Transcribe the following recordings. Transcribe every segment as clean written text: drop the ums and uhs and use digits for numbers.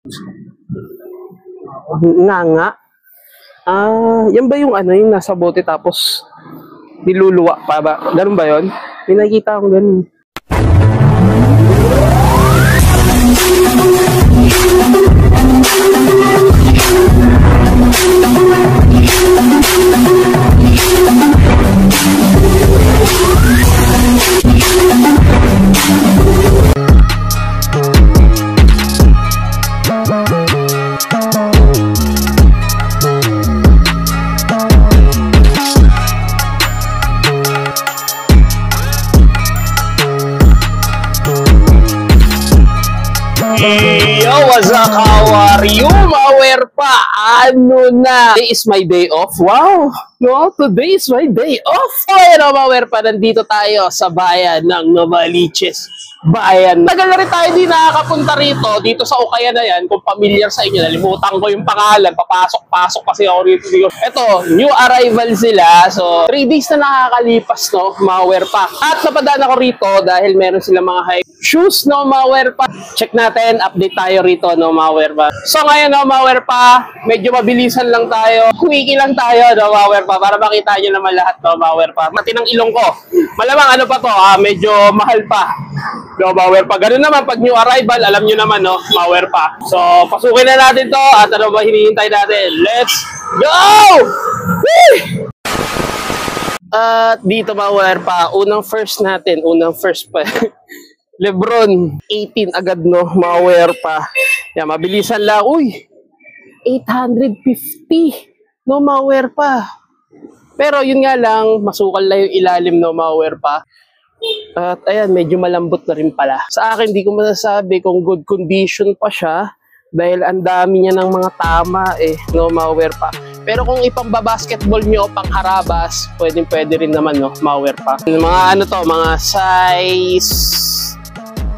Nga. Yan ba yung ano, yung nasa bote tapos niluluwa pa ba? Ganun ba yun? May nakikita akong ganun. Yo, what's up? How are you? Maware pa? Ano na? Today is my day off. Wow! No, today is my day off. Ayan o, Maware pa. Nandito tayo sa bayan ng Novaliches. Bayan. Tagal na rin tayo di nakakapunta rito. Dito sa Ukayan na yan. Kung familiar sa inyo, nalimutan ko yung pangalan. Papasok kasi ako rito. Ito, new arrival sila. So, 3 days na nakakalipas, no? Maware pa. At napadaan ako rito dahil meron sila mga high shoes, no? Maware pa. Check natin. Update tayo rito, no? Maware pa. So, ngayon, no? Maware pa. Medyo mabilisan lang tayo. Quickie lang tayo, no? Maware pa. Para makita nyo naman lahat, no? Maware pa. Mati ng ilong ko. Malamang ano pa to, medyo mahal pa. No, Maware pa. Ganun naman, pag new arrival, alam nyo naman, no? Maware pa. So, pasukin na natin to. At ano ba hinihintay natin? Let's go! Woo! At dito, Maware pa. Unang first pa. Lebron, 18 agad, no? Maware pa. Yan, mabilisan lang. Uy! 850. No, Maware pa. Pero yun nga lang, masukal na yung ilalim, no? Maware pa. At ayan, medyo malambot na rin pala. Sa akin, di ko masasabi kung good condition pa siya dahil ang dami niya ng mga tama no, Maware pa. Pero kung ipang-basketball nyo o pang-harabas, pwede rin naman, no, Maware pa. Mga ano to, mga size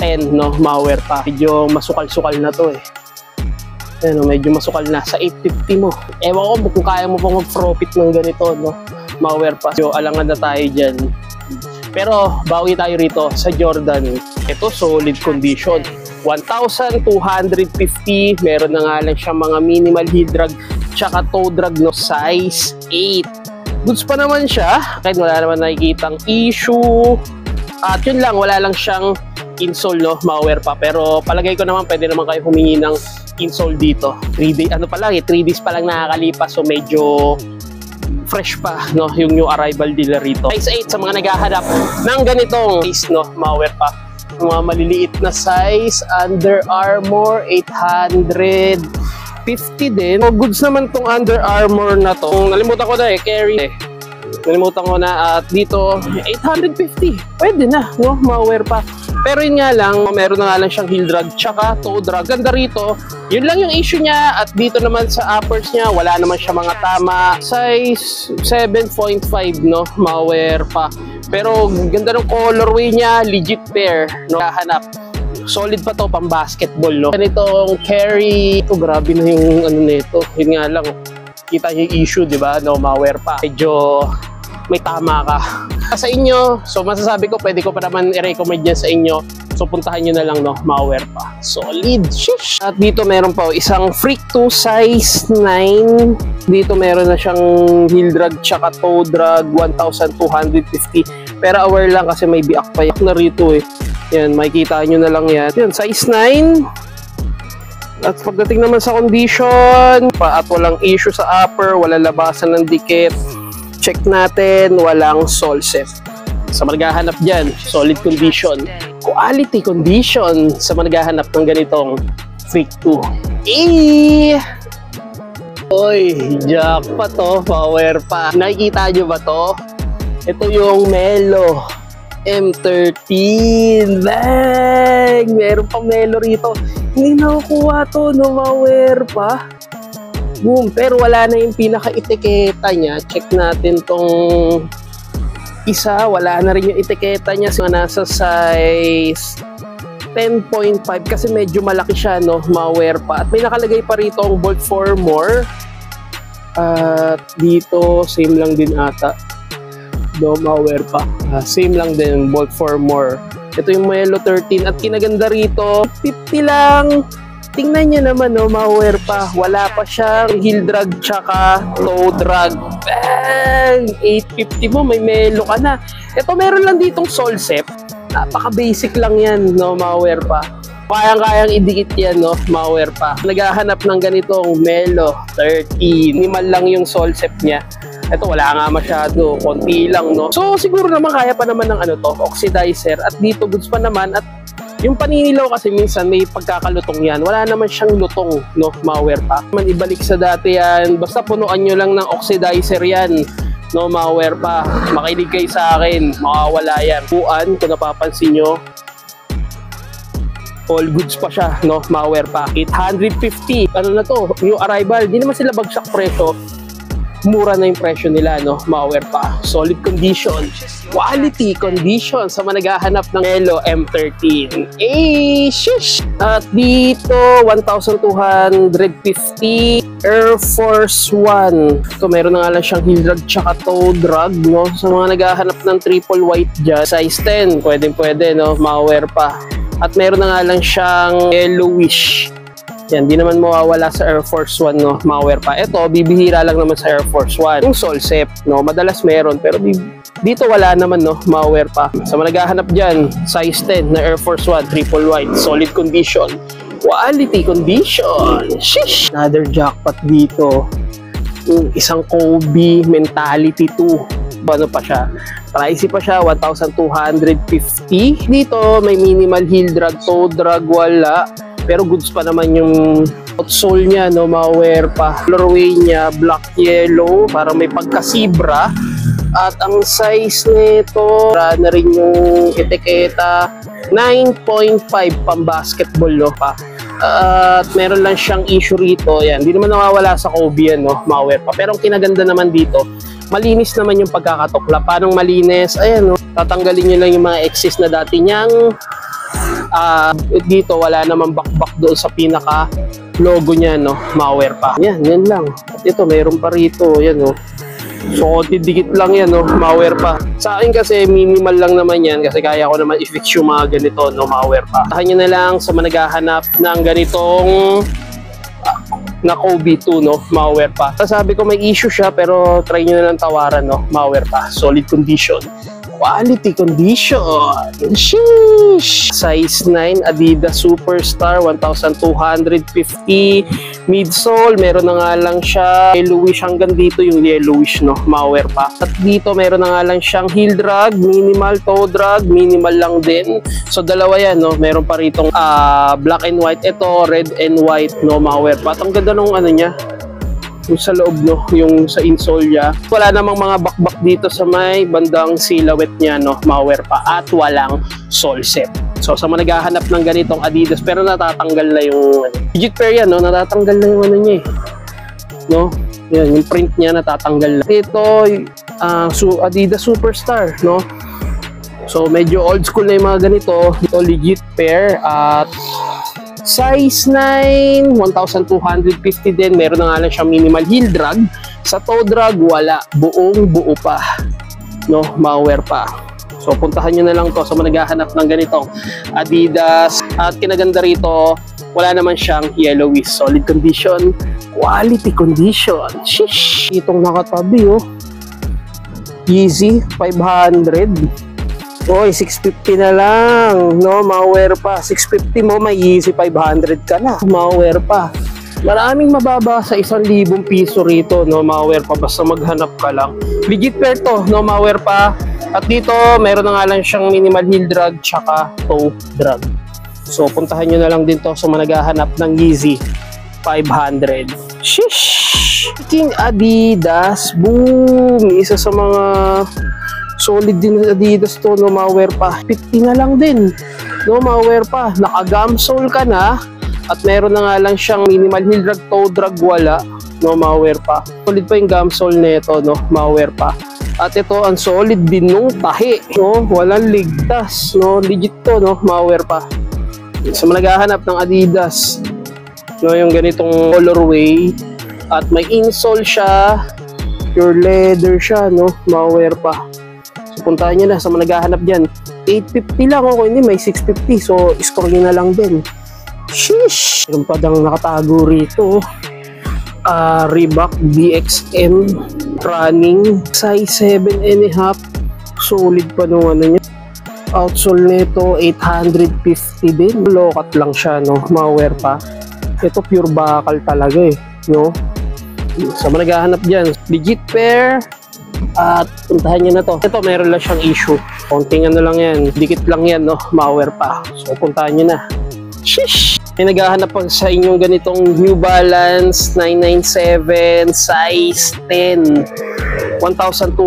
10, no, Maware pa. Medyo masukal-sukal na to Ayan, medyo masukal na. Sa 850 mo. Ewan ko kung kaya mo pang mag-profit ng ganito, no, Maware pa. So, alangan na tayo dyan. Pero bawi tayo rito sa Jordan. Ito, solid condition. 1,250. Meron na nga lang siyang mga minimal heel drag tsaka toe drag, no, size 8. Goods pa naman siya. Kahit wala naman nakikitang issue. At yun lang, wala lang siyang insole, no, Maware pa. Pero palagay ko naman pwede naman kayo humingi ng insole dito. 3 days, 3 days pa lang nakakalipas. So medyo fresh pa, no, yung new arrival dealer rito. Size 8 sa mga naghahanap ng ganitong size, no, Maware pa. Yung mga maliliit na size, Under Armour, 850 din. So, goods naman tong Under Armour na to. Nalimutan ko na carry. Nalimutan ko na at dito, 850. Pwede na, no, Maware pa. Pero yun nga lang, meron na nga lang siyang heel drag tsaka toe drag. Ganda rito. Yun lang yung issue niya. At dito naman sa uppers niya, wala naman siya mga tama. Size 7.5, no, Maware pa. Pero ganda ng colorway niya, legit pair, no, hanap. Solid pa to pang basketball, no. Ganitong carry, ito grabe na yung ano nito. Yun nga lang, kita yung issue, di ba, no, Maware pa. Medyo may tama ka sa inyo. So masasabi ko, pwede ko pa naman i-recommend yan sa inyo. So puntahan nyo na lang, no, Maware pa. Solid. Shish. At dito meron pa isang Freak 2 size 9. Dito meron na siyang heel drag tsaka toe drag, 1,250. Pero aware lang kasi may biak pa na rito Yan, makikita nyo na lang yan. Yan, size 9. At pagdating naman sa condition, at walang issue sa upper, walang labasan ng dikit. Check natin, walang sole set. Sa maghahanap dyan, solid condition. Quality condition sa maghahanap ng ganitong Freak 2. Oy, jackpot to, Maware pa. Nakikita nyo ba to? Ito yung Melo M13. Bang! Meron pang Melo rito. Hindi nakukuha to, no, Maware pa. Boom, pero wala na yung pinaka-etiketa niya. Check natin tong isa, wala na rin yung etiketa niya. So, nasa size 10.5 kasi medyo malaki siya, no, Maware pa. At may nakalagay pa rito ang bolt for more. At dito, same lang din ata. No, Maware pa. Same lang din, bolt for more. Ito yung Melo 13. At kinaganda rito, 50 lang. tingnan nyo naman, no, malware pa. Wala pa siyang heel drag tsaka toe drag. Bang! 850 mo, may melo ka na. Ito, meron lang ditong Solsep. Napaka-basic lang yan, no, malware pa. Kayang-kayang idikit yan, no, malware pa. Naghahanap ng ganitong Melo 13. Minimal lang yung Solsep niya. Ito, wala nga masyado. Konti lang, no. So, siguro naman kaya pa naman ng ano to, oxidizer. At dito, goods pa naman. At yung paninilaw kasi minsan may pagkakalutong yan. Wala naman siyang lutong, no, malware pa. Man, ibalik sa dati yan. Basta punuan nyo lang ng oxidizer yan. No, malware pa. Makinig kayo sa akin. Makawala yan. Puan, kung napapansin nyo, all goods pa siya, no, malware pa. 850. Ano na to? New arrival. Di naman sila bagsak presyo. Mura na yung presyo nila, no, malware pa. Solid condition. Quality condition sa mga naghahanap ng Melo M13. Eh, shish! At dito, 1,250 Air Force 1. Ito, meron na nga lang siyang heel drag tsaka toe drag, no? Sa mga naghahanap ng triple white dyan, size 10, pwede, no? Malware pa. At meron na nga lang siyang yellowish. Yan, di naman mawawala sa Air Force 1, no, malware pa. Ito, bibihira lang naman sa Air Force 1. Yung Solsep, no, madalas meron, pero dito wala naman, no, malware pa. Sa mga naghahanap dyan, size 10 na Air Force 1, triple white, solid condition. Quality condition. Shish! Another jackpot dito. Isang Kobe Mentality 2. Ano pa siya? Pricey pa siya, 1,250. Dito, may minimal heel drag, toe drag, wala. Pero goods pa naman yung outsole niya, no, malware pa. Colorway niya, black yellow, parang may pagka-zebra. At ang size nito, na rin yung etiketa, 9.5 pang basketball, no, pa. At meron lang siyang issue rito, yan. Hindi naman nawawala sa Kobe yan, no, malware pa. Pero ang kinaganda naman dito, malinis naman yung pagkakatukla. Paano malinis? Ayan, no, tatanggalin nyo lang yung mga excess na dati niyang dito wala namang bakbak doon sa pinaka logo niya, no, malware pa. Yan lang. At ito meron pa rito, yan, no. So didikit lang yan, no, malware pa. Sa akin kasi minimal lang naman yan kasi kaya ko naman i-fix yung mga ganito, no, malware pa. Tahan nyo na lang sa managhahanap ng ganitong na Kobe 2, no, malware pa. Sabi ko may issue siya pero try nyo na lang tawaran, no, malware pa. Solid condition. Quality condition. Sheesh! Size 9 Adidas Superstar 1,250 midsole. Meron na nga lang siya yellowish hanggang dito yung yellowish, no, malware pa. At dito meron na nga lang siyang heel drag, minimal toe drag, minimal lang din. So dalawa yan, no. Meron pa ritong black and white. Ito red and white, no, malware pa. At ang ganda nung ano niya, yung sa loob, no, yung sa insole niya. Wala namang mga bakbak dito sa may bandang silhouette niya, no, malware pa. At walang Solsep. So sa mga naghahanap ng ganitong Adidas, pero natatanggal na yung digit pair yan, no, natatanggal na yung ano niya, no. Yan, yung print niya natatanggal na. Ito, Adidas Superstar, no. So medyo old school na yung mga ganito. Ito legit pair at size 9, 1,250 din. Meron na nga lang siyang minimal heel drag. Sa toe drag, wala. Buong buo pa, no, malware pa. So puntahan nyo na lang to sa mga naghahanap ng ganitong Adidas. At kinaganda rito, wala naman siyang yellowish. Solid condition. Quality condition. Shish! Itong nakatabi, oh. Yeezy 500. Oy, 650 na lang, no, malware pa. 650 mo, may Yeezy 500 ka na. Malware pa. Maraming mababa sa 1,000 piso rito, no, malware pa. Basta maghanap ka lang. Legit pair to, no, malware pa. At dito, meron na nga lang siyang minimal heel drag tsaka toe drag. So, puntahan nyo na lang din to sa mga naghahanap ng Yeezy 500. Shish! King Adidas, boom! Isa sa mga solid din sa Adidas to, no, malware pa. 50 na lang din, no, malware pa. Naka-gum sole ka na at meron na nga lang siyang minimal heel drag, toe drag, wala, no, malware pa. Solid pa yung gum sole nito, no, malware pa. At ito, ang solid din nung tahi, no, walang ligtas, no, legit to, no, malware pa. Sa mga naghahanap ng Adidas, no, yung ganitong colorway at may insole siya, pure leather siya, no, malware pa. Puntahan nyo na sa mga naghahanap dyan. 850 lang, o hindi, may 650. So, score nyo na lang din. Sheesh! Meron pa dang nakatago rito. Reebok DXM running size 7.5. Solid pa nung ano niya. Outsole nito 850 din. Low-cut lang siya, no? Maware pa. Ito pure bakal talaga eh, no? Sa mga naghahanap dyan, legit pair. At puntahan nyo na to. Ito meron lang siyang issue. Konting ano lang yan, dikit lang yan, no? Maware pa. So puntahan nyo na. Sheesh! May naghahanap pa sa inyong ganitong New Balance 997 size 10, 1,250.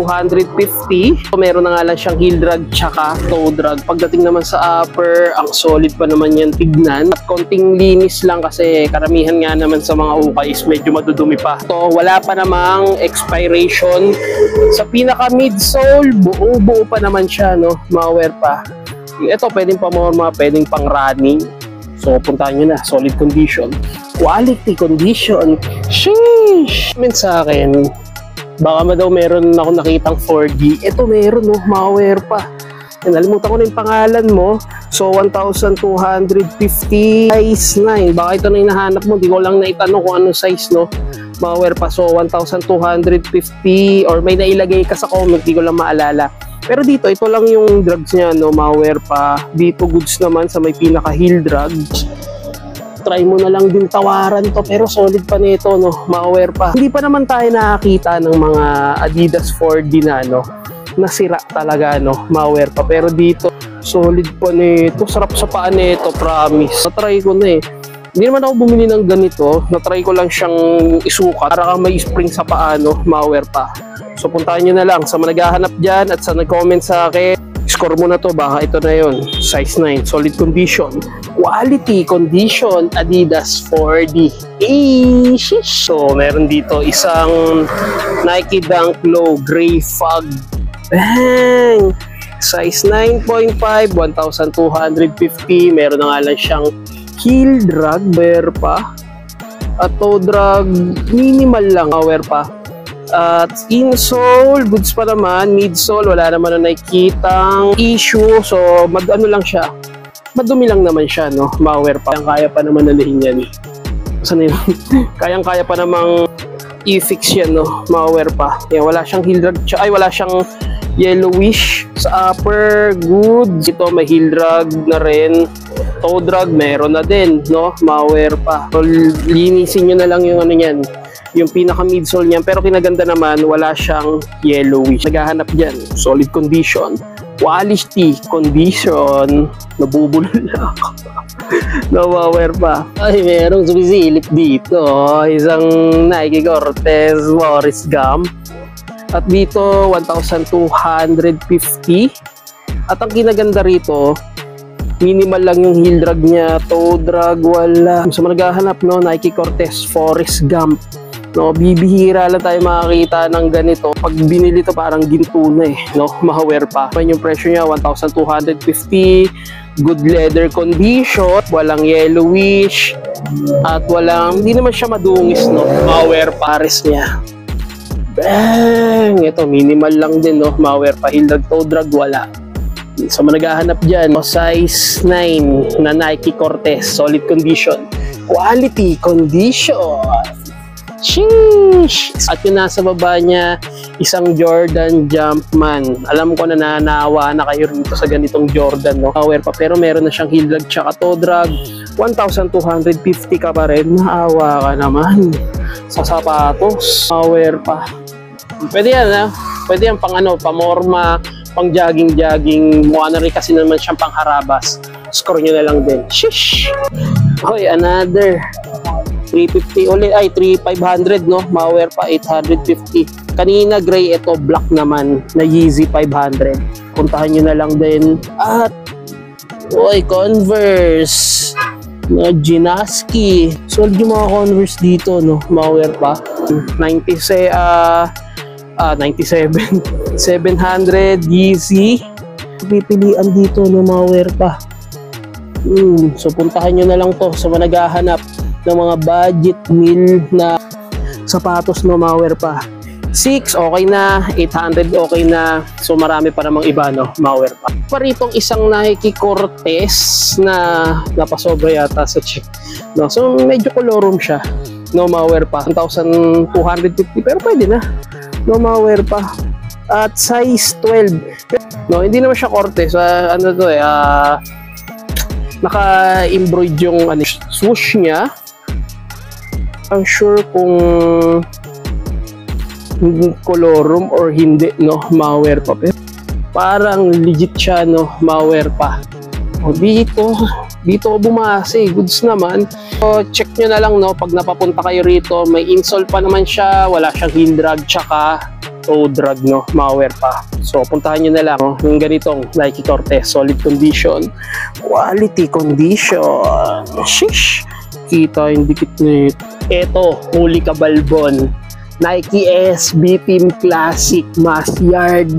So, meron na nga lang siyang heel drag tsaka toe drag. Pagdating naman sa upper, ang solid pa naman yan tignan. At konting linis lang kasi karamihan nga naman sa mga ukay is medyo madudumi pa. So wala pa namang expiration. Sa pinaka midsole, buong-buo pa naman siya, no? Maware pa. Ito pwedeng pamorma, pwedeng pang running. So, puntahan nyo na. Solid condition. Quality condition. Sheesh! Comment sa akin, baka daw meron ako nakitang 4D. Ito meron, no? Maware pa. Nalimutan ko na yung pangalan mo. So, 1,250 size 9. Baka ito na yung nahanap mo. Di ko lang naitanong kung anong size, no? Maware pa. So, 1,250 or may nailagay ka sa comment. Di ko lang maalala. Pero dito, ito lang yung drugs niya, no? Maware pa. Dito, goods naman sa may pinaka-heel drugs. Try mo na lang din tawaran to. Pero solid pa nito, no? Maware pa. Hindi pa naman tayo nakakita ng mga Adidas 4D na, no? Nasira talaga, no? Maware pa. Pero dito, solid pa nito. Sarap sa paa nito, promise. Natry ko na eh. Hindi naman ako bumili ng ganito. Natry ko lang siyang isukat. Para kang may spring sa paa, no? Maware pa. So puntahan nyo na lang sa mga naghahanap dyan at sa nag-comment sa akin, score mo na to, baka ito na yon. Size 9, solid condition, quality condition, Adidas 4D. Sheesh! So meron dito isang Nike Dunk Low Gray Fog. Bang! Size 9.5, 1,250. Meron na nga lang siyang heel drag, wear pa. At toe drag, minimal lang, wear pa. At insole, goods pa naman. Midsole, wala naman na nakikitang issue. So, ano lang siya. Madumi lang naman siya, no? Maware pa. Kaya pa naman nalihin yan. Saan yun? Kayang-kaya pa namang i-fix yan, no? Maware pa. Yan, wala siyang heel drag. Ay, wala siyang yellowish. Sa upper, good. Ito, may heel drag na rin. Toe drag, meron na din, no? Maware pa. So, linisin nyo na lang yung ano yan. Yung pinaka midsole niyan, pero kinaganda naman wala siyang yellowish. Naghahanap dyan, solid condition, quality condition. Nabubulol na ako. Nawaware pa. Ay, merong sumisilip dito, isang Nike Cortez Forrest Gump. At dito 1,250. At ang kinaganda rito, minimal lang yung heel drag niya, toe drag wala. So naghahanap, no, Nike Cortez Forrest Gump. No, bibihira lang tayo makakita ng ganito. Pag binili to parang ginto na eh, no? Mahaware pa. Yung presyo niya 1,250. Good leather condition, walang yellowish at walang, hindi naman siya madungis, no? Mahaware pares niya. Bang! Ito minimal lang din, no? Mahaware pa. Heel drag, toe drag wala. So managahanap dyan, no? Size 9 na Nike Cortez, solid condition, quality condition. Sheesh! At yung nasa baba niya, isang Jordan Jumpman. Alam ko na nanawa na kayo rito sa ganitong Jordan, no? Aware pa, pero meron na siyang heel drag tsaka toe drag. 1,250 ka pa rin. Naawa ka naman sa sapatos. Aware pa. Pwede yan, ha? Pwede yan pang ano, pamorma, pang jogging-jogging. Mukha na rin kasi naman siyang pang harabas. Score nyo na lang din. Sheesh! Hoy, another 350 ulit, ay 3,500, no? Maware pa 850. Kanina gray, ito black naman na Yeezy 500. Puntahan nyo na lang din. At oy, Converse na Ginaski. Sold yung mga Converse dito, no? Maware pa 97 700 Yeezy. Pipilian dito, no? Maware pa. So puntahan nyo na lang to sa mga naghahanap ng mga budget meal na sapatos, no? Maware pa. 6 okay na, 800 okay na. So marami pa namang iba, no, malware pa. Pa ritong isang Nike Cortez na napasobra yata sa chip, no. So medyo colorum siya, no, malware pa. 1,250 pero pwede na, no, malware pa. At size 12, no, hindi naman siya Cortez, ano to naka-embroid yung swoosh niya. I'm sure kung colorum or hindi, no, malware pa. Pero parang legit siya, no, malware pa. O, dito ako bumase, goods naman. So check nyo na lang, no, pag napapunta kayo rito, may insole pa naman siya, wala siyang heel drag tsaka toe drag, no, malware pa. So puntahan nyo na lang, no, yung ganitong Nike Cortez, solid condition, quality condition. Shish, kita yung dikit na ito. Eto, huli ka balbon, Nike SB Team Classic Mass Yard.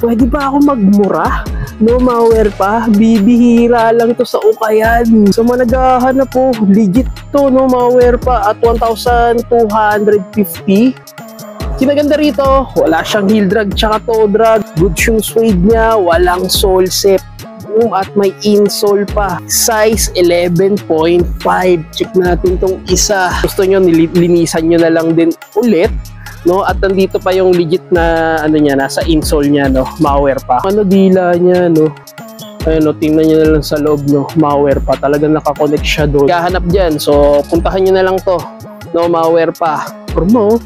Pwede ba ako magmura? No, malware pa. Bibihira lang to sa ukayan. So managahanap po, legit to, no, malware pa at 1,250. Kinaganda rito, wala siyang heel drag tsaka toe drag. Good yung suede niya, walang sole sep. At may insole pa. Size 11.5. Check natin tong isa. Gusto nyo, linisan nyo na lang din ulit, no? At nandito pa yung legit na ano niya, nasa insole niya, no, malware pa. Ano dila niya, no? Ayun, no, tingnan nyo na lang sa loob, no, malware pa. Talagang nakakonect siya doon. Kahanap dyan, so puntahan nyo na lang to, no, malware pa. Promo,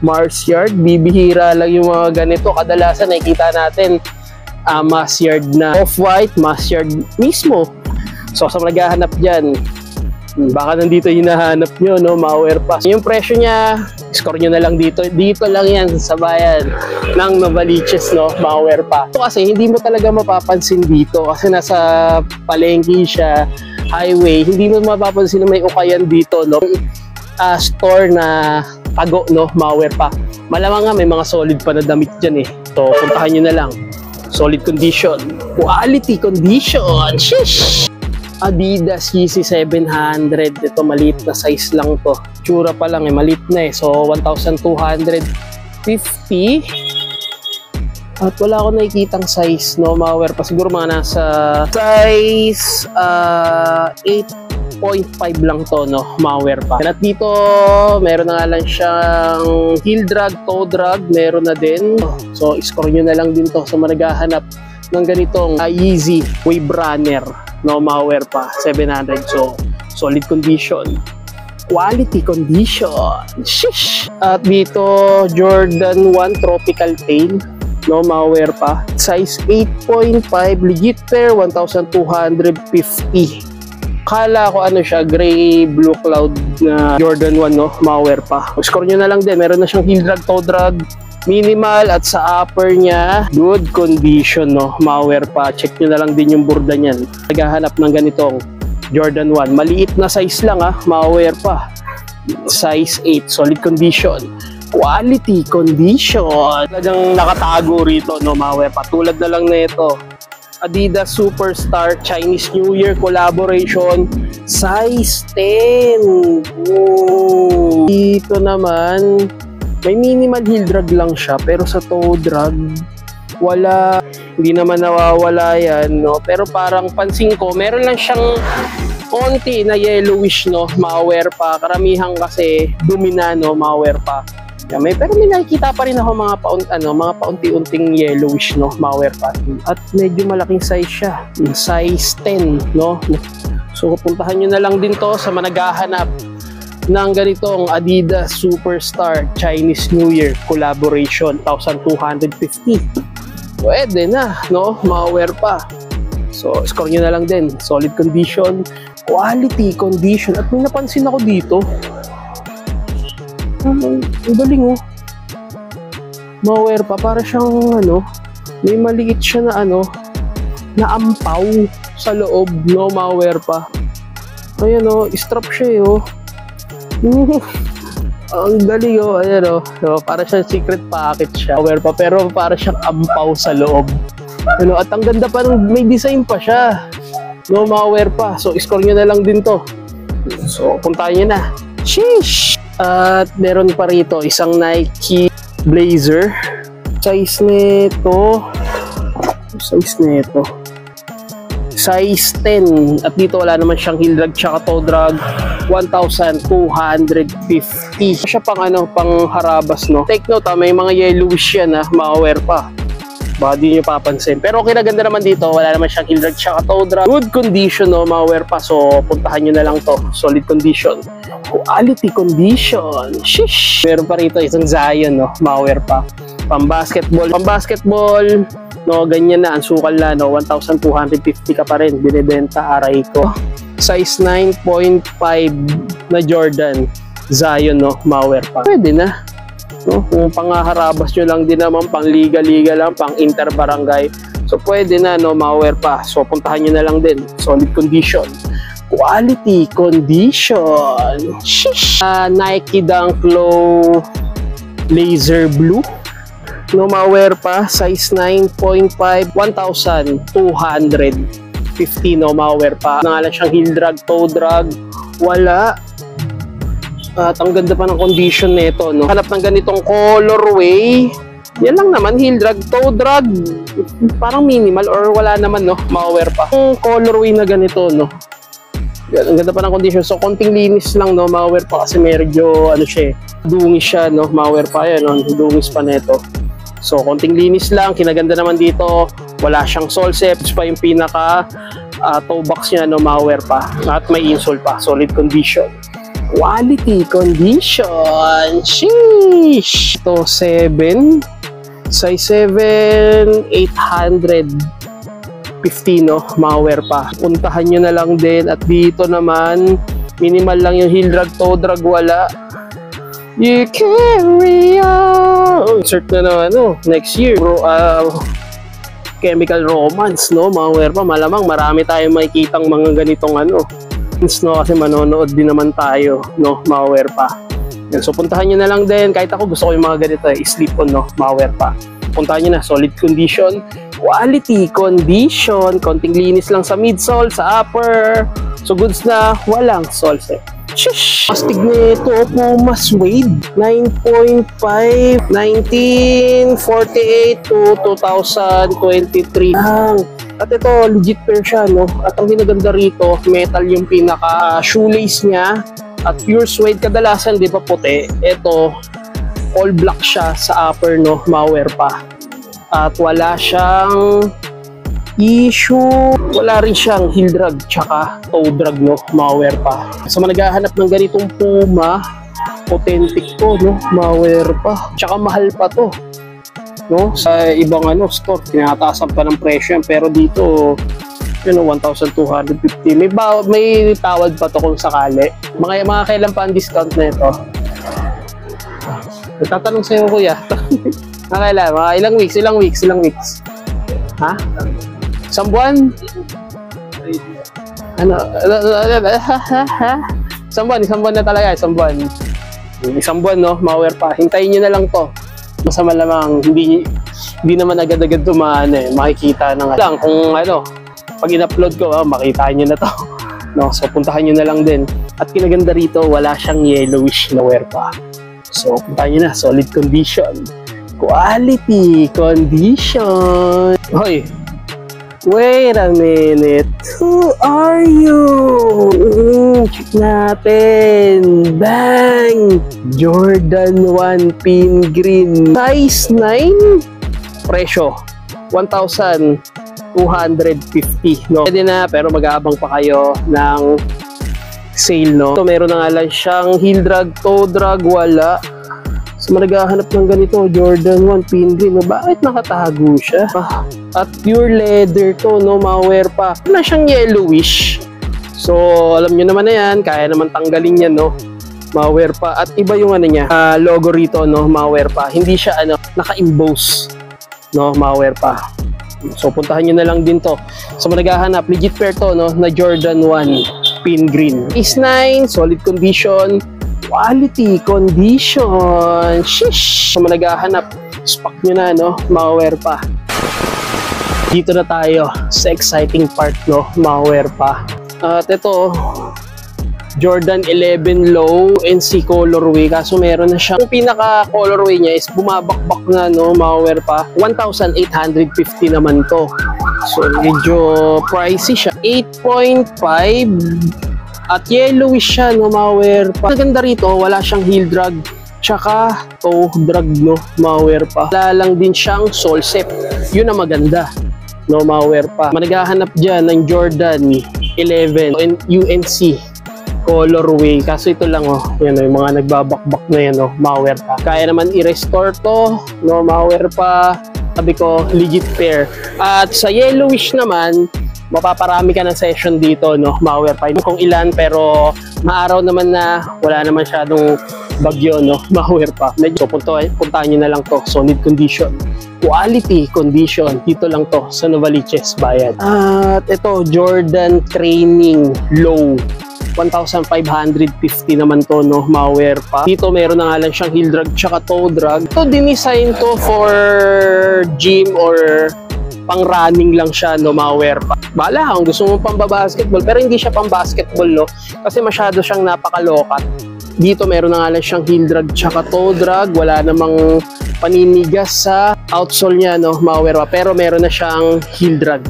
Mars Yard, bibihira lang yung mga ganito. Kadalasan nakikita natin Mass Yard na off-white, Mass Yard mismo. So sa naghahanap dyan, baka nandito hinahanap nyo, no, malware pa. Yung presyo niya, score nyo na lang dito. Dito lang yan sa bayan ng Novaliches, no, malware pa. So, kasi hindi mo talaga mapapansin dito kasi nasa palengke siya, highway. Hindi mo mapapansin na may ukayan dito, no. Store na tago, no, malware pa. Malamang nga may mga solid pa na damit dyan eh. So puntahan nyo na lang. Solid condition, quality condition. Shish! Adidas Yeezy 700. Ito maliit na size lang to. Tsura pa lang maliit na eh. So 1,250. At wala akong nakikitang size, no, malware pa. Siguro mga nasa size 8.5 lang to, no, malware pa. At dito meron na nga lang siyang heel drag, toe drag, meron na din. So score nyo na lang din to sa managahanap ng ganitong Yeezy Wave Runner, no, malware pa, 700. So solid condition, quality condition. Shish! At dito Jordan 1 Tropical Tail, no, malware pa, size 8.5, legit pair, 1,250. Kala ko ano siya, gray blue cloud na Jordan 1, no, malware pa. Score nyo na lang din, meron na siyang heel drag, toe drag, minimal, at sa upper niya good condition, no, malware pa. Check nyo na lang din yung burda niyan. Naghahanap ng ganitong Jordan 1, maliit na size lang, malware pa, size 8, solid condition, quality condition. Talagang nakatago rito, no, malware pa. Tulad na lang na ito, Adidas Superstar Chinese New Year collaboration, size 10. Oh. Dito naman may minimal heel drag lang siya, pero sa toe drag wala, hindi naman nawawala yan, no? Pero parang pansin ko meron lang siyang konti na yellowish, no, malware pa. Karamihan kasi dumina, no, malware pa. Yeah, pero may nakikita pa rin ako mga paunti-unting yellowish, no, malware pa. At medyo malaking size siya, size 10, no. So puntahan nyo na lang din to sa managahanap ng ganitong Adidas Superstar Chinese New Year collaboration, 1,250. Pwede na, no, malware pa. So score nyo na lang din, solid condition, quality condition. At may napansin ako dito, ang galing, oh, malware pa, para siyang ano, may maliit siya na ano, na ampaw sa loob, no, malware pa. Ayan, oh, strap siya, oh. Ang galing, oh, ayan, oh. So, para siyang secret packet siya, malware pa, pero para siyang ampaw sa loob. Ano, at ang ganda pa, may design pa siya, no, malware pa. So score nyo na lang din to. So puntahan nyo na. Sheesh! At meron pa rito isang Nike blazer. Size nito. Size 10. At dito wala naman siyang heel drag tsaka toe drag. 1,250. Siya pang pang harabas, no? Take note, may mga yellowish yan, ma-wear pa. Baka di nyo papansin. Pero okay na, ganda naman dito. Wala naman siyang heel drag tsaka toe drag. Good condition, no? Ma-wear pa. So, puntahan nyo na lang to. Solid condition. Quality condition. Shish! Meron pa rito isang Zion, no? Ma-wear pa. Pang-basketball. Pang-basketball, no? Ganyan na. Ang sukal na, no? 1,250 ka pa rin. Binibenta, aray ko. Size 9.5 na Jordan. Zion, no? Ma-wear pa. Pwede na. No? Kung pangharabas nyo lang din naman, pang liga-liga lang, pang inter-barangay. So, pwede na, no? Ma-wear pa. So, puntahan nyo na lang din. Solid condition. Quality condition. Shish! Nike Dunk Low Laser Blue. No, ma-wear pa. Size 9.5. 1,250. No, ma-wear pa. Nangalan siyang heel drag, toe drag. Wala. At ang ganda pa ng condition nito, no? Hanap ng ganitong colorway. Yan lang naman, heel drag, toe drag. Parang minimal or wala naman, no? Ma-wear pa. Yung colorway na ganito, no? Yan, ang ganda pa ng condition. So, konting linis lang, no? Ma-wear pa kasi medyo, siya, dungis siya, no? Ma-wear pa yan, no? Dungis pa neto. So, konting linis lang. Kinaganda naman dito. Wala siyang sole steps pa yung pinaka toe box niya, no? Ma-wear pa. At may insole pa. Solid condition. Quality condition. Sheesh. Ito 7. Size 7. 850, no? Ma-wear pa. Puntahan nyo na lang din. At dito naman, minimal lang yung heel drag, toe drag, wala. You carry on. Insert na next year. Bro, Chemical Romance, no? Ma-wear pa. Malamang marami tayong makikitang mga ganitong no, kasi manonood din naman tayo, no? Ma-wear pa. Yan, so puntahan nyo na lang din. Kahit ako gusto ko yung mga ganito, slip on, no? Ma-wear pa. Puntahan nyo na, solid condition, quality condition, konting linis lang sa midsole, sa upper. So goods na, walang sole set. Shush! Astig nito, Puma Suede. 9.5, 1948 to 2023 lang. At ito, legit pair siya, no? At ang ginaganda rito, metal yung pinaka shoelace niya. At pure suede, kadalasan, di ba puti? Ito, all black siya sa upper, no? Ma-wear pa. At wala siyang issue. Wala rin siyang heel drag, tsaka toe drag, no? Ma-wear pa. Sa mga naghahanap ng ganitong Puma, authentic to, no? Ma-wear pa. Tsaka mahal pa to. No, sa ibang store tinataasan pa ng presyo yan, pero dito 1,250. May tawad pa to kung sakali. Mga kailan pa ang discount na ito? Nagtatanong sa'yo, kuya. Kailan? Mga ilang weeks? Ha? Isang buwan? Isang buwan na talaga, isang buwan, no? Ma-wear pa. Hintayin nyo na lang to. Masama lamang, hindi naman agad-agad makikita na lang. Kung pag in-upload ko, makita nyo na to. No? So, puntahan nyo na lang din. At kinaganda rito, wala siyang yellowish na wear pa. So, puntahan nyo na, solid condition. Quality condition. Hoy, wait a minute. Who are you? Check natin. Bang! Jordan 1 pin green. Size 9. Presyo 1,250. No? Pwede na, pero mag-aabang pa kayo ng sale, no? So, meron na nga lang siyang heel drag, toe drag, wala. So, naghahanap ng ganito, Jordan 1 pin green. No? Bakit nakatago siya? At pure leather to, no? Ma-wear pa. Wala siyang yellowish. So, alam nyo naman na yan. Kaya naman tanggalin yan, no? Ma-wear pa. At iba yung niya, logo rito, no? Ma-wear pa. Hindi siya, naka-emboss. No? Ma-wear pa. So, puntahan nyo na lang din to. So, naghahanap. Legit pair to, no? Na Jordan 1 pin green. Is 9, solid condition. Quality condition. Shish! So, naghahanap. Stock nyo na, no? Ma-wear pa. Dito na tayo sa exciting part, no? Ma-wear pa. At ito, Jordan 11 Low NC colorway. Kaso meron na siya. Yung pinaka colorway niya is bumabakbak na, no, mga wear pa. 1,850 naman to. So medyo pricey siya. 8.5 at yellowish siya, no, mga wear pa. Maganda rito, wala siyang heel drag tsaka toe drag, no, mga wear pa. Wala lang din siyang sole step. Yun ang maganda, no, mga wear pa. Managhahanap dyan ng Jordan 11 UNC colorway. Kaso ito lang, oh, yan, yung mga nagbabakbak na yan, oh, mga wear pa. Kaya naman i-restore to, no, mga wear pa. Sabi ko, legit pair. At sa yellowish naman, mapaparami ka ng session dito, no, mga wear pa. Kung ilan, pero maaraw naman na wala naman masyadong bagyo, no, mga wear pa. Medyo puntahan nyo na lang to. Solid condition, quality condition. Dito lang to sa Novaliches Bayan. At ito, Jordan Training Low 1,550 naman to, no, mga wear pa. Dito meron na nga lang siyang heel drag tsaka toe drag. Ito dinisign to for gym or pang running lang siya, no, mga wear pa. Bahala kung gusto mo pang basketball, pero hindi siya pang basketball, no, kasi masyado siyang napakalokat. Dito meron na nga lang siyang heel drag tsaka toe drag. Wala namang paninigas sa outsole niya, no, mga wear pa. Pero meron na siyang heel drag.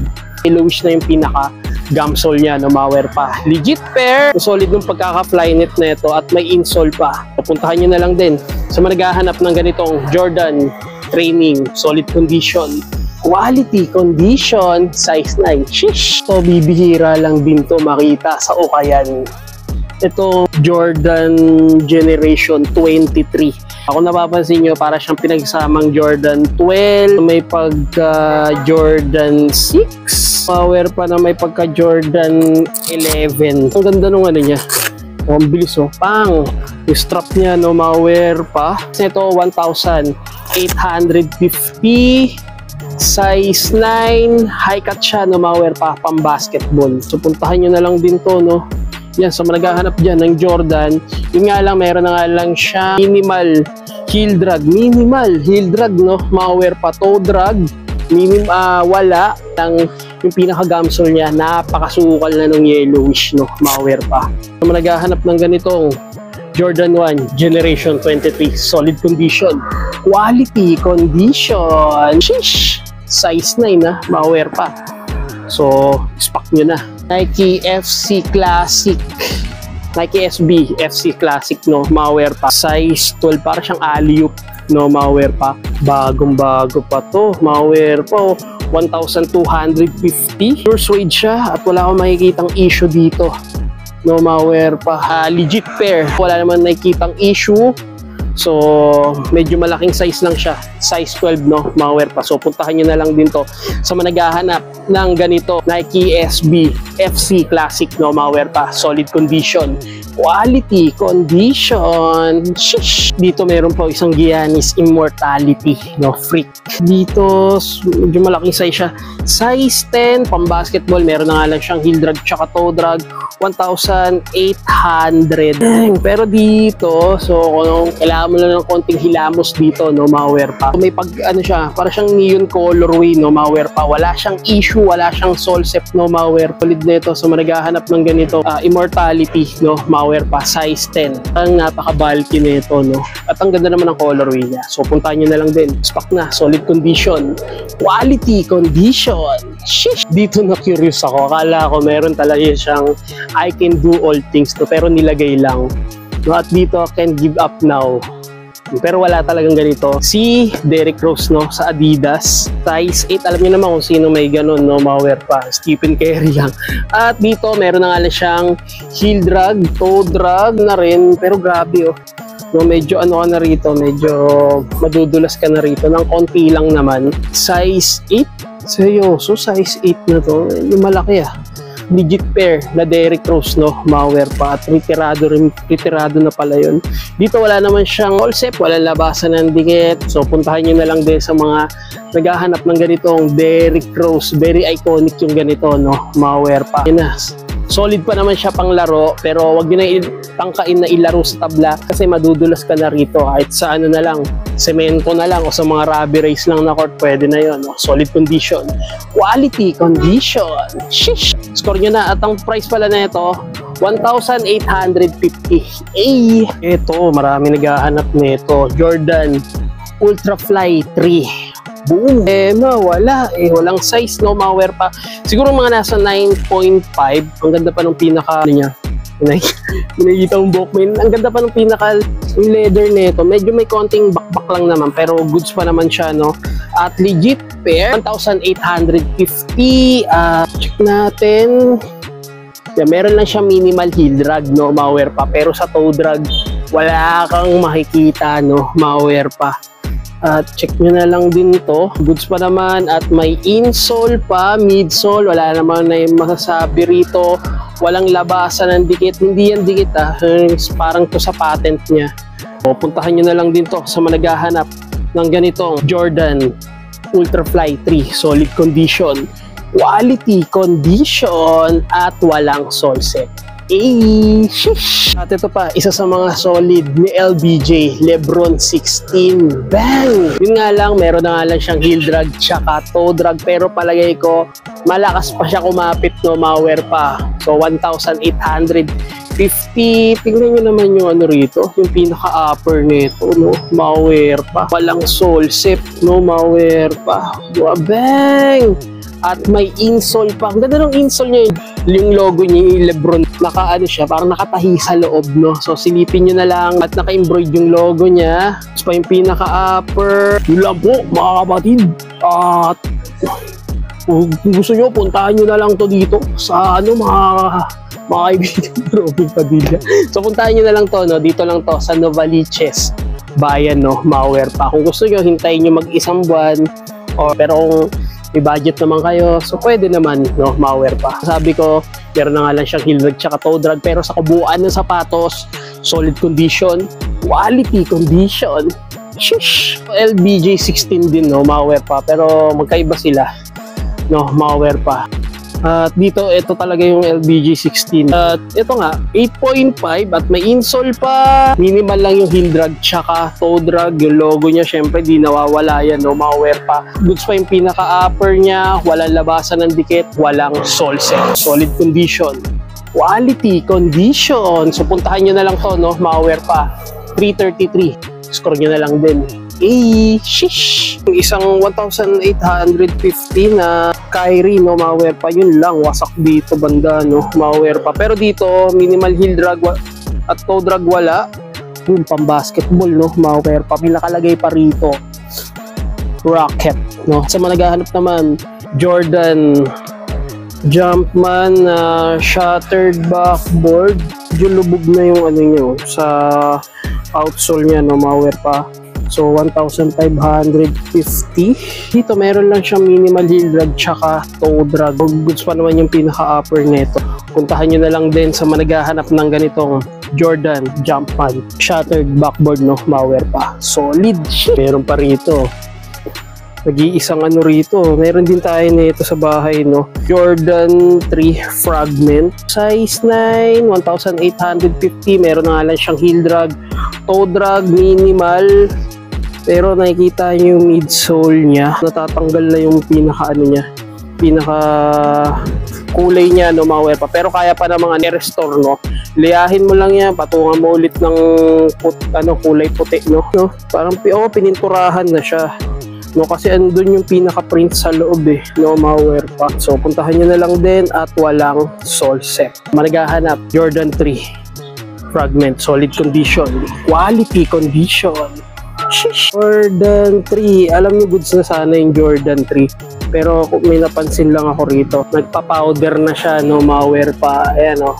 Yellowish na yung pinaka gumsole niya, no, mga wear pa. Legit pair. Solid yung pagkaka-fly net na ito at may insole pa. Pupuntahan nyo na lang din sa maghahanap ng ganitong Jordan Training. Solid condition, quality condition, size 9. Shish! So bibihira lang din to makita sa Ukayan. Ito Jordan Generation 23. Ako napapansin nyo, para siyang pinagsamang Jordan 12, may pagka Jordan 6, power pa na may pagka Jordan 11. Ang ganda nung ano niya. Ang bilis, oh. Pang! Yung strap niya, no, ma-wear pa. Ito 1,850. Size 9. High cut siya, no, ma-wear pa. Pang basketball. So puntahan nyo na lang din to, no. Yan, so naghahanap dyan ng Jordan. Yun nga lang, meron na nga lang siya minimal heel drag. Minimal heel drag, no? Mga pa toe drag. Wala. Yung pinaka-gumsole niya, napakasukal na ng yellowish, no? Mga pa. So naghahanap ng ganitong Jordan 1 Generation 23. Solid condition. Quality condition. Sheesh! Size 9, ha? Mga pa. So, stock nyo na. Nike FC Classic. Nike SB FC Classic, no, ma-wear pa. Size 12, para siyang alley-oop, no, ma-wear pa. Bagong-bago pa to, ma-wear pa. 1,250. Pure suede siya at wala akong makikitang issue dito, no, ma-wear pa. Legit pair. Wala naman nakikitang issue. So, medyo malaking size lang siya. Size 12, no, mga wear pa. So, puntahan nyo na lang din to sa managhahanap ng ganito. Nike SB FC Classic, no, mga wear pa. Solid condition. Quality condition. Shish! Dito meron po isang Giannis Immortality, no, freak. Dito, medyo malaking size siya. Size 10, pang basketball. Meron na nga lang siyang heel drag tsaka toe drag. 1,800. Pero dito, so kung kailangan mo lang ng konting hilamos dito, no, mga wear pa. May pag ano siya, para siyang neon colorway, no, mga wear pa. Wala siyang issue, wala siyang sole step, no, mga wear. Solid nito, so managhahanap ng ganito Immortality, no, mga wear pa, size 10. Ang napaka-bulky nito, no. At ang ganda naman ng colorway niya. So puntahan niyo na lang din. Stock na, solid condition. Quality condition. Shish! Dito na curious ako. Akala ko meron talaga siyang I can do all things to, pero nilagay lang. No, at dito, can give up now. Pero wala talagang ganito. Si Derrick Rose, no, sa Adidas. Size 8. Alam niyo naman kung sino may ganun, no, ma-wear pa. Stephen Curry lang. At dito, meron na nga siyang heel drag, toe drag na rin. Pero grabe, oh. No, medyo ano ka na rito, medyo madudulas ka na rito. Nang konti lang naman. Size 8? Seryoso, size 8 na to. Yung malaki, ah. Legit pair na Derrick Rose, no, ma-wear pa at retirado na pala yun. Dito wala naman siyang all set, walang labasan ng dikit. So puntahan nyo na lang din sa mga naghahanap ng ganitong Derrick Rose. Very iconic yung ganito, no, ma-wear pa. Yan na. Solid pa naman siya pang laro, pero wag nyo na tangkain na ilaro sa tabla kasi madudulas ka na rito. Kahit sa ano na lang, semento na lang o sa mga rubber race lang na court, pwede na yun, no? Solid condition. Quality condition. Shish! Score nyo na. At ang price pala na ito, 1,850. Ito, marami naghahanap nito. Jordan Ultrafly 3. Boom! Wala. Walang size, no? Mga pa. Siguro mga nasa 9.5. Ang ganda pa ng pinaka, niya. Pinakita mong buhok mo yun. Ang ganda pa ng pinaka yung leather nito. Medyo may konting bakbak lang naman, pero goods pa naman siya, no? At legit pair, 1,850. Check natin. Meron lang siya minimal heel drag, no? Mga pa. Pero sa toe drag, wala kang makikita, no? Mga pa. At check nyo na lang din to. Goods pa naman at may insole pa, midsole. Wala naman na yung masasabi rito. Walang labasan ng dikit. Hindi yan dikit parang to sa patent niya. O, puntahan nyo na lang din to sa managahanap ng ganitong Jordan Ultrafly 3. Solid condition, quality condition at walang sole set. Shish! At ito pa, isa sa mga solid ni LBJ, Lebron 16. Bang! Yun nga lang, meron na nga lang siyang heel drag tsaka toe drag, pero palagay ko malakas pa siya kumapit, no? Mga pa. So 1,850. Tingnan nyo naman yung ano rito, yung pinaka-upper nito, no? Mga pa. Walang sole set, no? Mga pa. Bang! At may insole pa. Ang ganda ng insole niya. Yung logo niya, yung Lebron, naka-ano siya, parang nakatahi sa loob, no? So, silipin nyo na lang at naka-embroid yung logo niya. Tapos pa yung pinaka-upper. Yun lang po, mga kapatid. At kung gusto nyo, puntahan nyo na lang to dito sa ano, mga kaibigan Robin Padilla. So, puntahan nyo na lang to, no? Dito lang to, sa Novaliches Bayan, no? Mga pa. Kung gusto nyo, hintayin nyo mag-isang buwan. Pero kung may budget naman kayo, so pwede naman, no? Mga pa. Sabi ko, meron na nga lang siyang heel drag tsaka toe drag, pero sa kabuuan ng sapatos, solid condition, quality condition. Shish! LBJ 16 din, no? Mga pa. Pero magkaiba sila, no? Mga pa. At dito, ito talaga yung LBJ 16. At ito nga, 8.5 at may insole pa. Minimal lang yung heel drag tsaka toe drag. Yung logo niya, syempre, di nawawala yan, no? Mga pa. Goods pa yung pinaka-upper niya. Walang labasan ng dikit. Walang sole set. Solid condition. Quality condition. So, puntahan nyo na lang to, no? Mga pa. 333. Score nyo na lang din. Shish! Yung isang 1,850 na Kyrie, no? Mga pa. Yun lang, wasak dito banda, no? Mga pa. Pero dito, minimal heel drag at toe drag wala. Yung pang-basketball, no? Mga pa. May nakalagay pa rito, Rocket, no? Sa mga naghahanap naman, Jordan Jumpman shattered backboard. Medyo lubog na yung ano nyo sa outsole niya, no? Mga pa. So, 1,550. Dito, meron lang siyang minimal heel drag tsaka toe drag. Goods pa naman yung pinaka-upper nito. Puntahan nyo na lang din sa managahanap ng ganitong Jordan Jumpman shattered backboard, no? Mga pa. Solid shit. Meron pa rito. Nag-iisang ano rito. Meron din tayo nito sa bahay, no? Jordan 3 Fragment. Size 9, 1,850. Meron na nga lang siyang heel drag. Toe drag, minimal. Pero nakikita nyo yung midsole niya. Natatanggal na yung pinaka ano niya. Pinaka kulay niya, no? Mga pa. Pero kaya pa na mga ni-restore, no? Liyahin mo lang yan. Patungan mo ulit ng kulay puti, no? Parang pininturahan na siya. No, kasi andun yung pinaka-print sa loob, no? Mga pa. So, puntahan nyo na lang din at walang sole set. Managahanap, Jordan 3 Fragment, solid condition, quality condition. Shish. Jordan 3. Alam niyo, goods na sana yung Jordan 3. Pero may napansin lang ako rito. Nagpa-powder na siya, no? Mga pa. Ayan, no?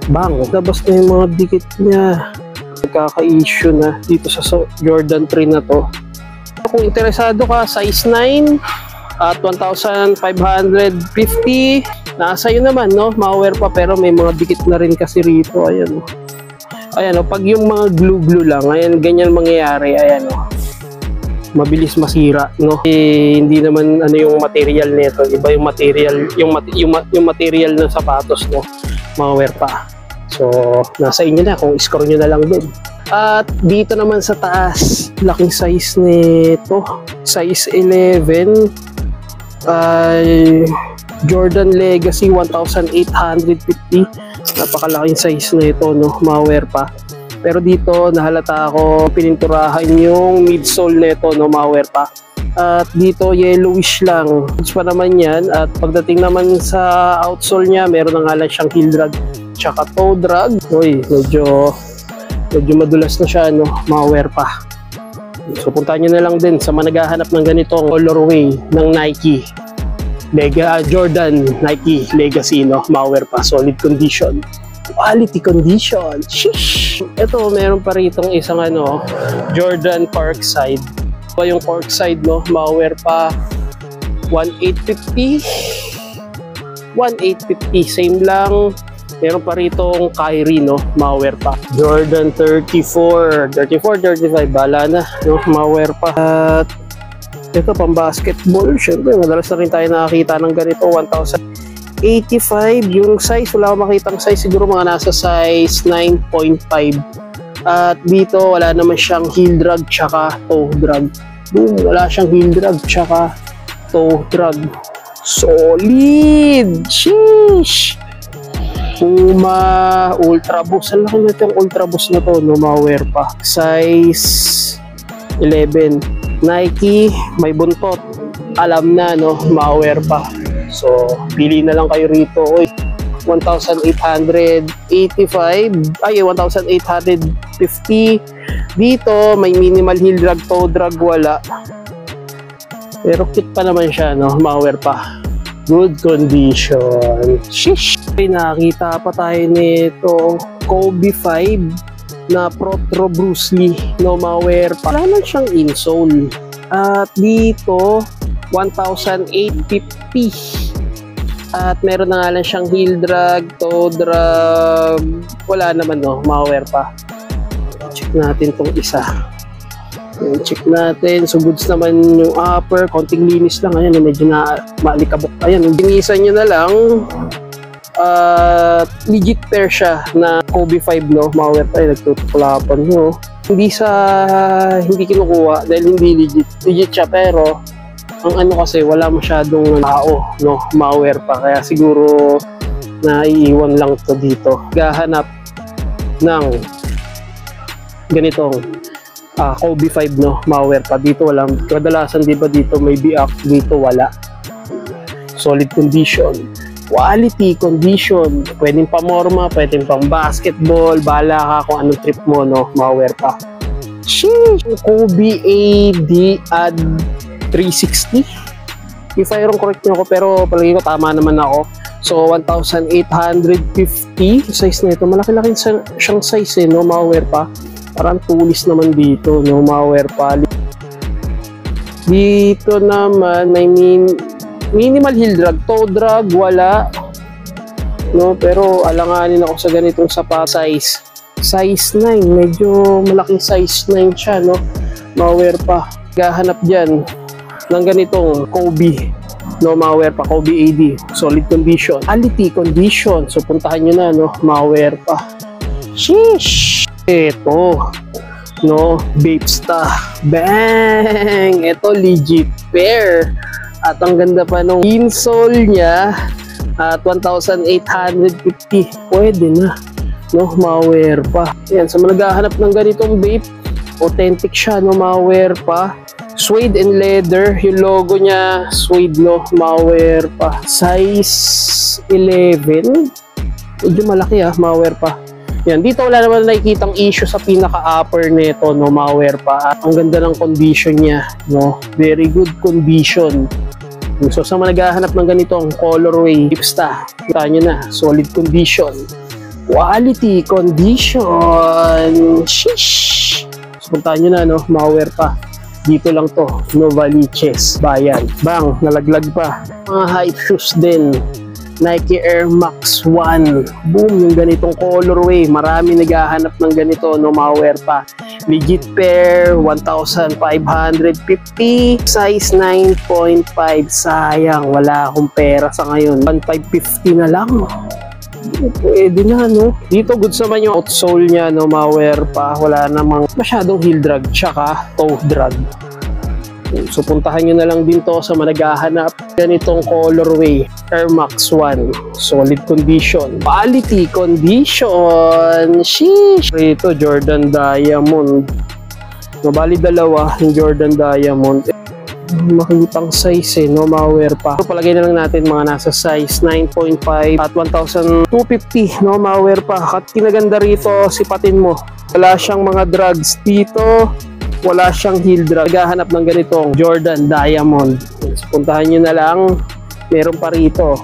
Bang! Labas na yung mga dikit niya. Nagkaka-issue na dito sa Jordan 3 na to. Kung interesado ka, size 9 at 1,550. Nasa yun naman, no? Mga pa. Pero may mga dikit na rin kasi rito. Ayan, no? Ayan, pag yung mga glue lang, ayan, ganyan mangyayari, ayan, mabilis masira, no? Hindi naman ano yung material nito, iba yung material, yung material ng sapatos, no? Mga pa. So, nasa inyo na kung score nyo na lang din. At dito naman sa taas, laking size nito, size 11, ay Jordan Legacy 1,850. Napakalaking size na ito, no, mga werpa. Pero dito nahalata ako pininturahan yung midsole nito, no, mga werpa. At dito yellowish lang. Goods pa naman yan. At pagdating naman sa outsole niya, meron na nga lang siyang heel drag tsaka toe drag. Uy, medyo madulas na siya, no, mga werpa. So puntahan nyo na lang din sa mga naghahanap ng ganitong colorway ng Nike Jordan Nike Legacy, no, mga werpa. Solid condition, quality condition. Sheesh. Ito, meron pa rito isang Jordan Parkside. Ito yung Parkside, no, mga werpa. 1,850. Same lang. Meron pa rito Kyrie, no, mga werpa. Jordan 34, 35, bala na, no, mga werpa. At ito pang basketball, syempre madalas na rin tayo nakakita ng ganito. 1,085 yung size. Wala akong makitang size, siguro mga nasa size 9.5. At dito wala naman siyang heel drag tsaka toe drag. Boom, wala siyang heel drag tsaka toe drag. Solid! Sheesh! Puma Ultra Boost. Ang laki nito yung Ultra Boost na to, no, mga werpa. Size 11. Nike, may buntot. Alam na, no, mga werpa. So, pili na lang kayo rito. 1,885. Ay, 1,850. Dito, may minimal heel drag, toe drag, wala. Pero cute pa naman siya, no, mga werpa. Good condition. Shish! Nakita pa tayo nito Kobe 5 na Protro Bruce Lee, no, mga werpa. Wala lang siyang insole. At dito 1,850. At meron na nga lang siyang heel drag, toe drag. Wala naman, no, mga werpa. Check natin tong isa. Check natin. So goods naman yung upper, konting linis lang. Ayan, medyo na maalikabok. Ayan, binisan nyo na lang. Legit pair siya na Kobe 5, no, mga werpa. Ay, nagtutulapan nyo. Hindi kinukuha dahil hindi legit siya, pero ang kasi wala masyadong tao, no, mga werpa. Kaya siguro naiiwan lang to dito. Gahanap ng ganitong Kobe 5, no, mga werpa. Dito walang, kadalasan diba dito may biak, dito wala. Solid condition, quality condition. Pwedeng pamorma, pwedeng pang basketball, bahala ka kung anong trip mo, no, mga werpa. Sheesh! Kobe AD 360. If I wrong, correct nyo ako, pero palagi ko tama naman ako. So 1,850 size na ito. Malaki-laki siyang size, no, mga werpa. Parang tulis naman dito, no, mga werpa. Dito naman may minimal heel drag, toe drag wala, no, pero alanganin ako sa ganitong sapat. Size 9, medyo malaking size 9 siya, no, mga werpa. Gahanap dyan ng ganitong Kobe, no, mga werpa. Kobe AD, solid condition, quality condition. So puntahan nyo na, no, mga werpa. Sheesh! Ito, no, Bapesta. Bang! Ito, legit pair. At ang ganda pa nung insole niya. At 1,850. Pwede na, no, mga werpa. Yan, sa mga naghahanap ng ganitong Bape, authentic siya, no, mga werpa. Suede and leather. Yung logo niya, suede, no, mga werpa. Size 11. Medyo malaki, mga werpa. Yan, dito wala naman nakikitang issue sa pinaka-upper nito, no, mga werpa. Ang ganda ng condition niya, no, very good condition. So sa mga naghahanap ng ganitong colorway, Bapesta, kita nyo na, solid condition, quality condition. Sheesh! So puntahan nyo na, no, mga werpa. Dito lang to, Novaliches, Bayan. Bang, nalaglag pa. Mga hype shoes din. Nike Air Max 1. Boom, yung ganitong colorway. Marami naghahanap ng ganito, no, mga werpa. Legit pair, 1,550. Size 9.5. Sayang, wala akong pera sa ngayon. 1,550 na lang. Pwede na, no. Dito goods naman yung outsole niya, no, mga werpa. Wala namang masyadong heel drag tsaka toe drag. So puntahan nyo na lang din to sa managhahanap ganitong colorway. Air Max 1, solid condition, quality condition. Sheesh! Ito Jordan Diamond. Bali dalawa yung Jordan Diamond. Makikitang size no malware pa. So, palagay na lang natin mga nasa size 9.5 at 1,250 no malware pa. At kinaganda rito, sipatin mo. Wala siyang mga drugs dito. Wala siyang heel drag. Naghahanap ng ganitong Jordan Diamond. So, puntahan nyo na lang. Meron pa rito.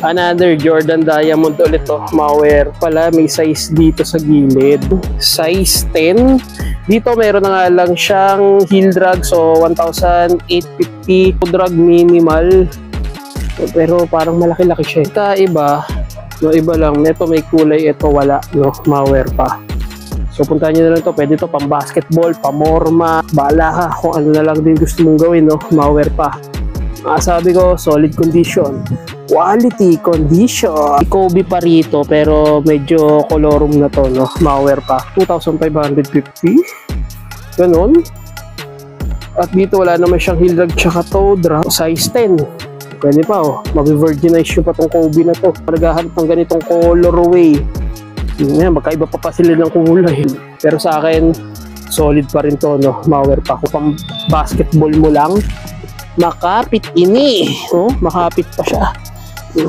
Another Jordan Diamond ulit to. Malware pala. May size dito sa gilid. Size 10. Dito meron na nga lang siyang heel drag. So 1,850. Drag minimal. Pero parang malaki-laki siya. Iba. No, iba lang. Ito may kulay. Ito wala. No, malware pa. So puntahan nyo na lang to. Pwede to pang basketball, pamorma. Bahala ka kung ano na lang din gusto mong gawin. No? Malware pa. Sabi ko, solid condition. Quality condition. Kobe pa rito pero medyo colorum na to. No? Malware pa. 2,550. Ganon. At dito wala naman siyang heel drag tsaka toe drag. Size 10. Pwede pa oh. Mabivirginize nyo pa tong Kobe na to. Naghahanap ng ganitong colorway. Yan, magkaiba pa sila ng kulay. Pero sa akin, solid pa rin to, no? Malware pa. Kung pang basketball mo lang, makapit ini. Oh, makapit pa siya.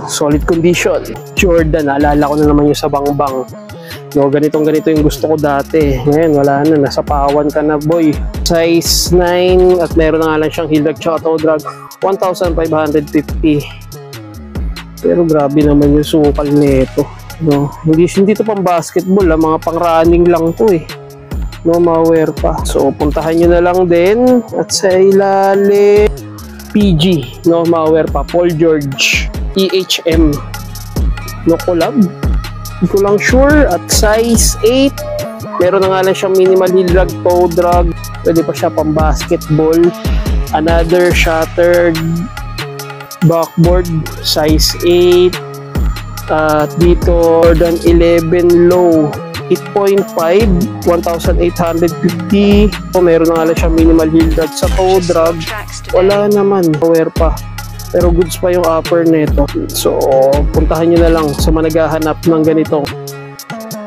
Solid condition. Jordan, naalala ko na naman yung sa bangbang. No, ganito yung gusto ko dati. Ngayon, wala na. Nasa pawan ka na, boy. Size 9 at meron na nga lang siyang heel drag tsaka toe drag. 1,550. Pero grabe naman yung sukal nito. No, hindi to pang basketball, mga pang running lang to eh. No, malware pa. So puntahan nyo na lang din. At sa ilalim PG, no, malware pa. Paul George EHM, no, collab. Hindi ko lang sure. At size 8. Meron na nga lang siyang minimal heel drag, toe drag. Pwede pa siya pang basketball. Another shattered backboard, size 8. At dito Jordan 11 low 8.5, 1,850. Meron na nga lang siyang minimal heel drag sa toe drag. Wala naman, aware pa. Pero goods pa yung upper nito. So puntahan nyo na lang sa managhahanap ng ganitong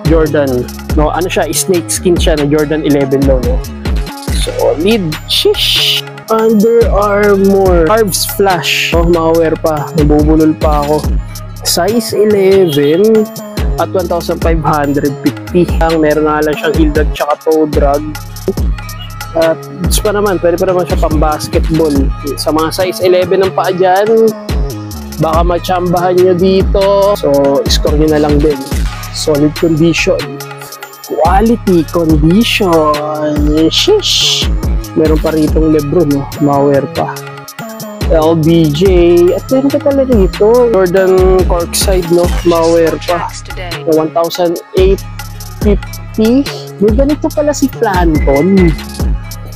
Jordan. No, ano siya, snake skin siya na Jordan 11 low. No? Solid. Shish. Under Armour Carbs Flash. Oh, ma-aware pa. Nabubulol pa ako. Size 11 at 1,550. Meron na lang siyang heel drag tsaka toe drag. At pa naman, pwede pa naman siya pang basketball. Sa mga size 11 ng paa dyan, baka matsambahan nyo dito. So, score nyo na lang din. Solid condition. Quality condition. Shish! Meron pa ritong Lebron, no? Malware pa. LBJ. At meron ka talaga dito. Jordan Corkside, no? Malware pa. 1,850. May ganito pala si Planton.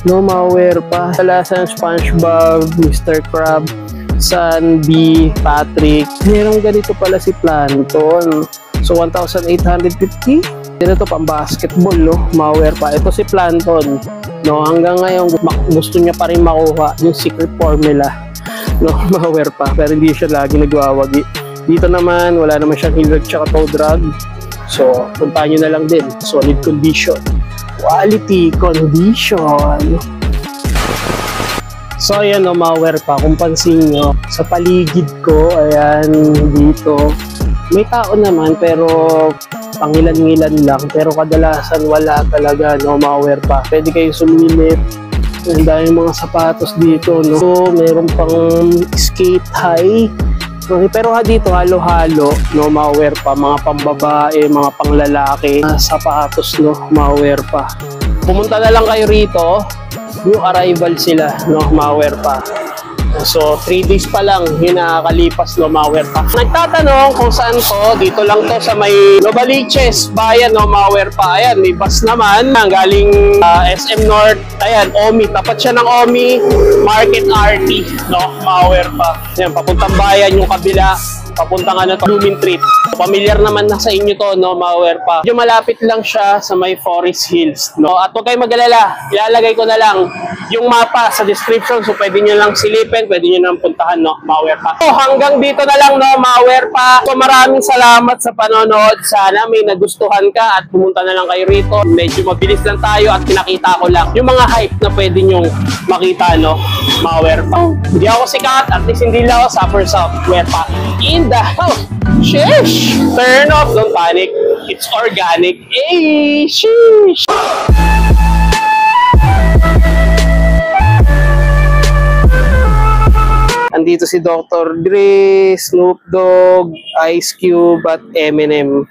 No, malware pa. Wala sa SpongeBob, Mr. Crab, Sandy, Patrick. Meron ganito pala si Planton. So, 1,850. Ito to pang basketball, no? Malware pa. Ito si Planton. No, hanggang ngayon gusto niya pa rin makuha yung secret formula. No, malware pa. Pero hindi siya lagi nagwawagi. Dito naman, wala naman siyang heel drag tsaka toe drag. So, puntahan nyo na lang din. Solid condition. Quality condition. So, ayan, no, malware pa. Kung pansin nyo, sa paligid ko, ayan, dito, may tao naman, pero pangilan-ngilan lang. Pero kadalasan, wala talaga, no, malware pa. Pwede kayong sumilip. Ang daming mga sapatos dito, no? So, meron pang skate high. Okay, pero dito, halo-halo, no, malware pa. Mga pambabae, mga panglalaki, sapatos, no, malware pa. Pumunta na lang kayo rito. New arrival sila, no, malware pa. So, 3 days pa lang yung nakakalipas, no, malware pa. Nagtatanong kung saan to, dito lang to sa may Novaliches, bayan, no, malware pa. Ayan, may bus naman, galing SM North, ayan, OMI, tapat siya ng OMI, Market RT, no, malware pa. Ayan, papuntang bayan yung kabila, papuntang Blooming Trip. Familiar naman na sa inyo to, no, Mawerpa. Medyo malapit lang siya sa may Forest Hills, no. At huwag kayong mag-alala, ilalagay ko na lang yung mapa sa description, so pwede nyo lang silipin, pwede nyo lang puntahan, no, Mawerpa. So hanggang dito na lang, no, Mawerpa. So maraming salamat sa panonood. Sana may nagustuhan ka at pumunta na lang kayo rito. Medyo mabilis lang tayo at pinakita ko lang yung mga hype na pwede nyong makita, no, Mawerpa. Hindi ako sikat, at least hindi lang ako suffer sa Werpa. In the house. Sheesh! Turn off, don't panic. It's organic. Hey, sheesh! Andito si Dr. Dre, Snoop Dogg, Ice Cube, at Eminem.